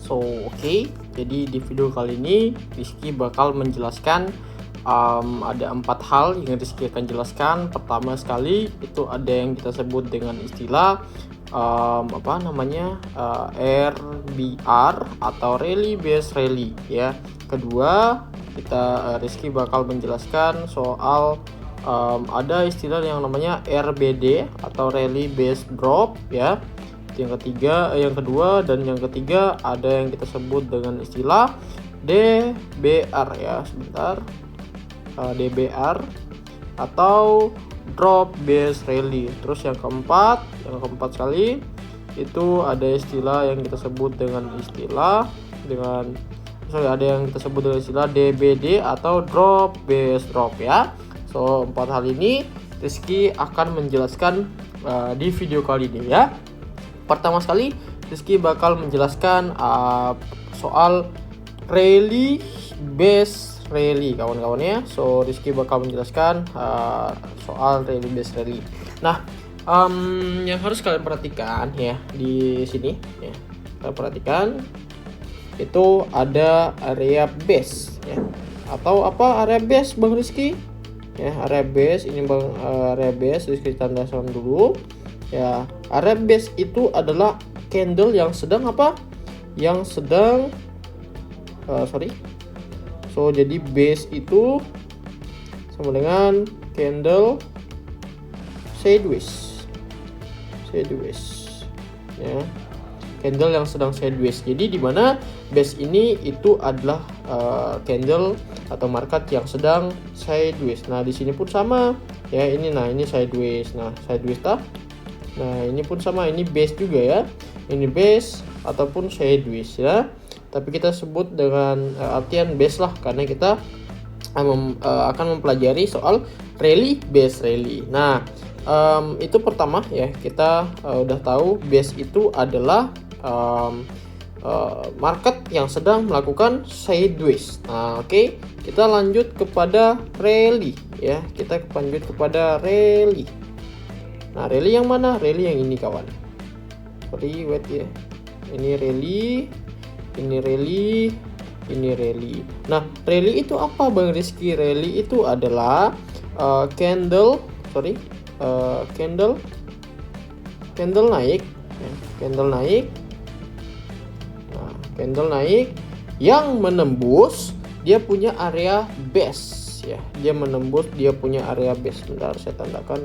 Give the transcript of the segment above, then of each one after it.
So oke, jadi di video kali ini Rizky bakal menjelaskan ada 4 hal yang Rizky akan jelaskan. Pertama sekali itu ada yang kita sebut dengan istilah RBR atau Rally Based Rally ya. Kedua, Rizky bakal menjelaskan soal ada istilah yang namanya RBD atau Rally Based Drop ya. Yang kedua dan yang ketiga ada yang kita sebut dengan istilah DBR ya. Sebentar. DBR atau Drop Based Rally. Terus yang keempat sekali itu ada istilah yang kita sebut dengan DBD atau Drop Based Drop ya. So 4 hal ini Rizky akan menjelaskan di video kali ini ya. Pertama sekali Rizky bakal menjelaskan soal Rally Based Rally kawan-kawan ya. So Rizky bakal menjelaskan soal Rally Based Rally. Nah, yang harus kalian perhatikan ya di sini ya. Kalian perhatikan itu ada area base ya. Atau apa area base Bang Rizky? Ya, area base ini Bang, area base Rizky tandakan dulu. Ya, area base itu adalah candle yang sedang So jadi base itu sama dengan candle sideways ya, candle yang sedang sideways. Jadi di mana base ini itu adalah candle atau market yang sedang sideways. Nah, di sini pun sama ya, ini sideways. Nah, ini pun sama, ini base juga ya. Ini base ataupun sideways ya. Tapi kita sebut dengan artian base lah karena kita akan mempelajari soal Rally Based Rally. Nah, itu pertama ya, kita udah tahu base itu adalah market yang sedang melakukan sideways. Nah, oke. Kita lanjut kepada rally ya. Nah, rally yang mana? Rally yang ini kawan. Wait ya. Ini rally. Nah, rally itu apa Bang Rizky? Rally itu adalah candle naik ya. Candle naik yang menembus dia punya area base ya. Bentar saya tandakan.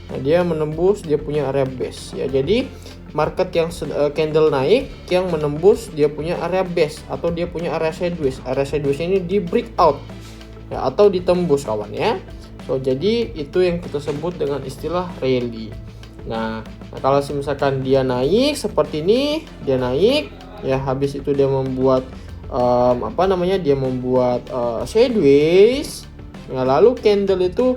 Nah, dia menembus dia punya area base ya. Jadi market yang candle naik yang menembus dia punya area base atau dia punya area sideways. Area sideways ini di breakout ya, atau ditembus kawan ya. So jadi itu yang kita sebut dengan istilah rally. Nah kalau misalkan dia naik seperti ini, dia naik ya, habis itu dia membuat sideways. Nah, lalu candle itu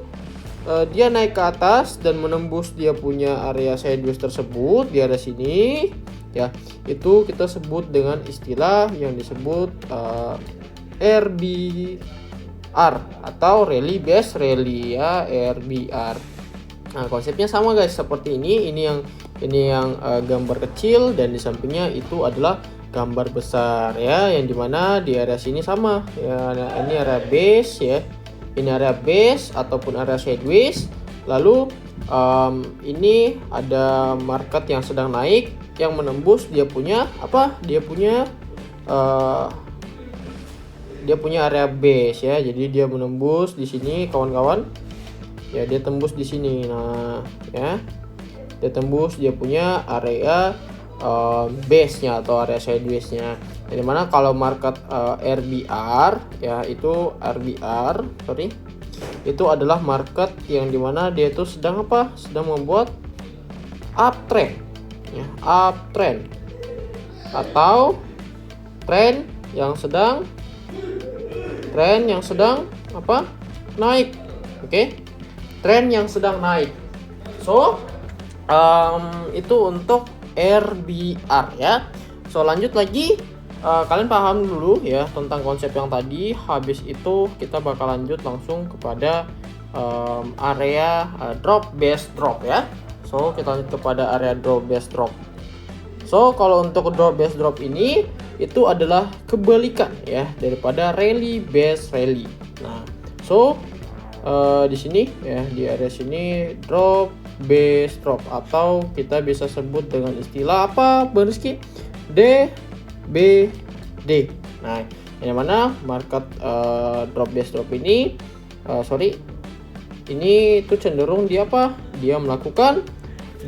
dia naik ke atas dan menembus dia punya area sideways tersebut di area sini ya. Itu kita sebut dengan istilah yang disebut RBR atau Rally Based Rally ya, RBR. Nah, konsepnya sama guys, seperti ini yang gambar kecil dan di sampingnya itu adalah gambar besar ya, yang dimana di area sini sama ya. Nah, ini area base ya. Ini area base ataupun area sideways. Lalu ini ada market yang sedang naik yang menembus dia punya area base ya. Jadi dia menembus di sini kawan-kawan. Ya, dia tembus di sini. Nah, ya. Dia tembus dia punya area base-nya atau area sideways-nya. Jadi mana kalau market RBR ya, itu itu adalah market yang dimana dia itu sedang membuat uptrend ya, uptrend atau tren yang sedang naik. Oke. Tren yang sedang naik. So itu untuk RBR ya. So lanjut lagi, kalian paham dulu ya tentang konsep yang tadi. Habis itu kita bakal lanjut langsung kepada area drop based drop ya. So kita lanjut kepada area drop based drop. So kalau untuk drop based drop ini itu adalah kebalikan ya daripada rally base rally. Nah, di sini ya di area sini drop base drop, atau kita bisa sebut dengan istilah apa Bang Rizky? DBD. Nah, yang mana market drop base drop ini ini tuh cenderung dia apa? Dia melakukan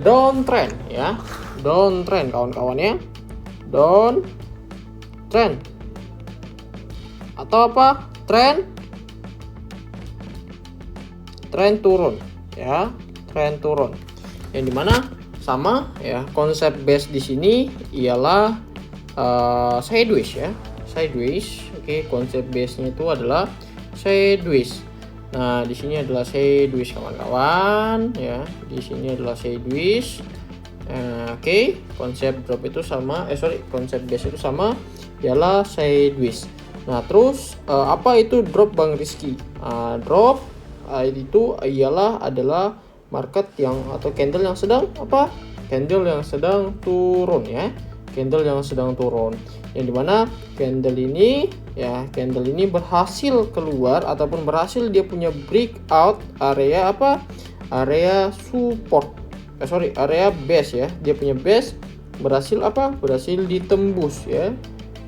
downtrend ya. Downtrend kawan-kawan ya. Downtrend. Atau apa? Tren turun ya. Tren turun. Yang dimana sama ya, konsep base di sini ialah sideways ya. Sideways. Oke, konsep base-nya itu adalah sideways. Nah, di sini adalah sideways kawan-kawan ya. Di sini adalah sideways. Oke, konsep drop itu sama, konsep base itu sama, ialah sideways. Nah, terus apa itu drop Bang Rizky? Drop itu adalah market yang atau candle yang sedang apa? Candle yang sedang turun ya. Candle yang sedang turun. Yang dimana candle ini berhasil keluar ataupun berhasil dia punya breakout area apa? Area support. Area base ya. Dia punya base berhasil apa? Berhasil ditembus ya.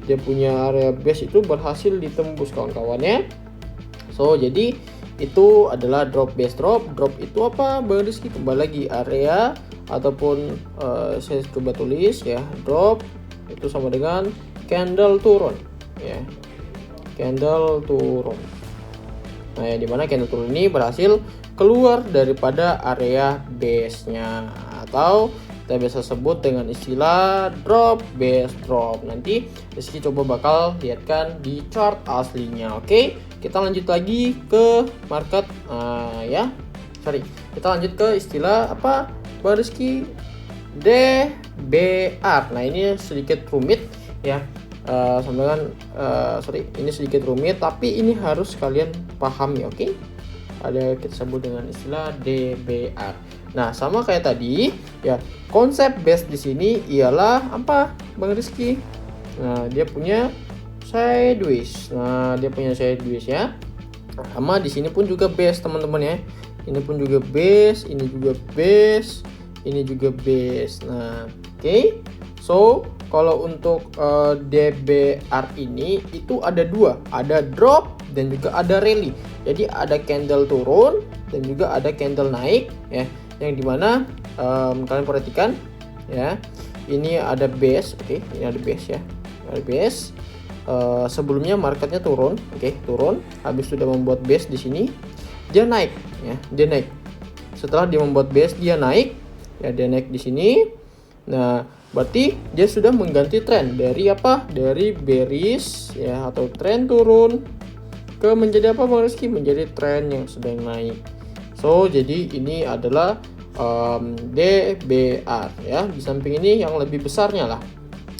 Dia punya area base itu berhasil ditembus kawan-kawannya. Jadi itu adalah drop base drop. Drop itu apa Bang Rizky? Kembali lagi area ataupun saya coba tulis ya, drop itu sama dengan candle turun ya. Candle turun. Nah, yang dimana candle turun ini berhasil keluar daripada area base-nya, atau kita bisa sebut dengan istilah drop base drop. Nanti Rizky coba bakal lihatkan di chart aslinya. Oke, kita lanjut lagi ke market kita lanjut ke istilah apa Bang Rizky? DBR. Nah, ini sedikit rumit ya. Ini sedikit rumit, tapi ini harus kalian pahami, oke? Ada kita sebut dengan istilah DBR. Nah, sama kayak tadi ya, konsep base di sini ialah apa Bang Rizky? Nah, dia punya sideways. Ya. Sama di sini pun juga base teman-teman ya. Ini pun juga base, ini juga base, ini juga base. Nah, oke. Kalau untuk DBR ini itu ada dua, ada drop dan juga ada rally. Jadi ada candle turun dan juga ada candle naik ya. Yang dimana kalian perhatikan ya. Ini ada base, oke. Ini ada base ya. Ada base. Sebelumnya marketnya turun, turun. Habis sudah membuat base di sini, dia naik ya. Dia naik. Setelah dia membuat base, dia naik ya. Dia naik di sini. Nah, berarti dia sudah mengganti tren dari apa? Dari bearish ya, atau tren turun ke menjadi apa Bang Rizky? Menjadi tren yang sedang naik. Jadi ini adalah DBR ya. Di samping ini yang lebih besarnya lah.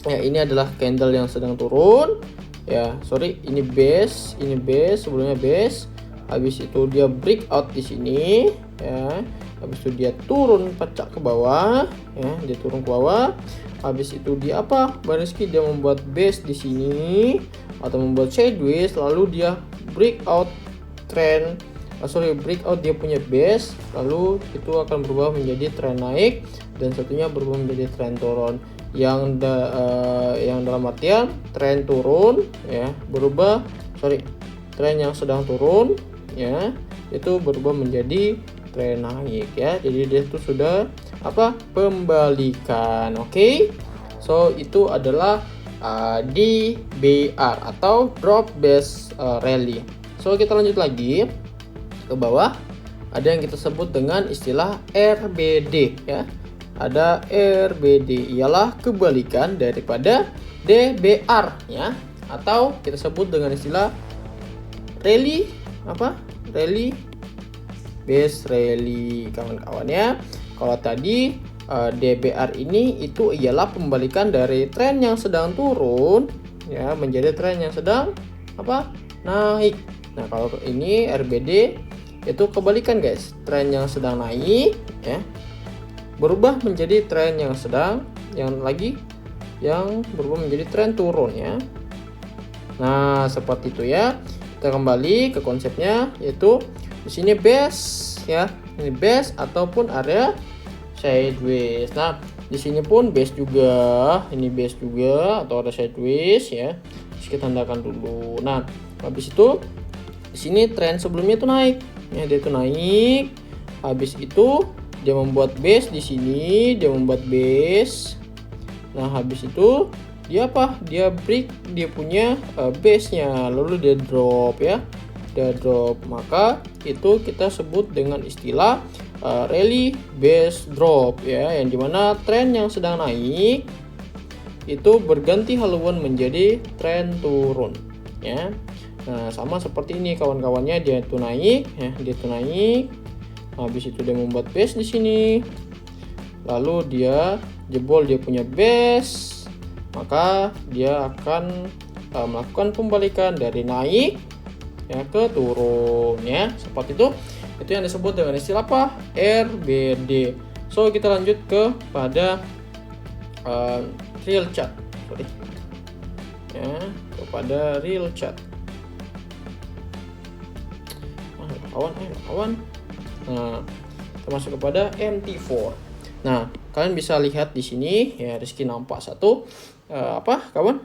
Ya, ini adalah candle yang sedang turun. Ya, ini base, sebelumnya base. Habis itu dia breakout di sini ya. Habis itu dia turun pecah ke bawah ya, dia turun ke bawah. Habis itu dia apa? Bang Rizky, dia membuat base di sini atau membuat sideways, lalu dia breakout breakout dia punya base, lalu itu akan berubah menjadi tren naik dan satunya berubah menjadi tren turun. Yang dalam artian tren turun ya berubah tren yang sedang turun ya itu berubah menjadi tren naik ya. Jadi dia itu sudah apa? Pembalikan. Oke. Itu adalah DBR atau drop base rally. Kita lanjut lagi ke bawah. Ada yang kita sebut dengan istilah RBD ya. Ada RBD, ialah kebalikan daripada DBR ya, atau kita sebut dengan istilah rally apa? Rally base rally kawan-kawan ya. Kalau tadi DBR ini itu ialah pembalikan dari tren yang sedang turun ya menjadi tren yang sedang apa? Naik. Nah, kalau ini RBD itu kebalikan guys, tren yang sedang naik ya berubah menjadi tren yang sedang yang berubah menjadi tren turun ya. Nah, seperti itu ya. Kita kembali ke konsepnya, yaitu di sini base ya. Ini base ataupun area sideways. Nah, di sini pun base juga, ini base juga atau area sideways ya. Terus kita tandakan dulu. Nah, habis itu di sini tren sebelumnya itu naik. Ya, dia itu naik. Habis itu dia membuat base di sini, dia membuat base. Nah, habis itu dia apa? Dia break dia punya base-nya, lalu dia drop ya. Dia drop. Maka itu kita sebut dengan istilah rally base drop ya, yang dimana tren yang sedang naik itu berganti haluan menjadi tren turun ya. Nah, sama seperti ini kawan-kawannya, dia itu naik ya, dia itu naik. Habis itu dia membuat base di sini. Lalu dia jebol dia punya base, maka dia akan melakukan pembalikan dari naik ya ke turun ya, seperti itu. Itu yang disebut dengan istilah apa? RBD. So kita lanjut kepada real chart, ya, kepada real chart. Kawan. Nah, kita masuk kepada MT4. Nah, kalian bisa lihat di sini ya, Rizky nampak satu apa kawan?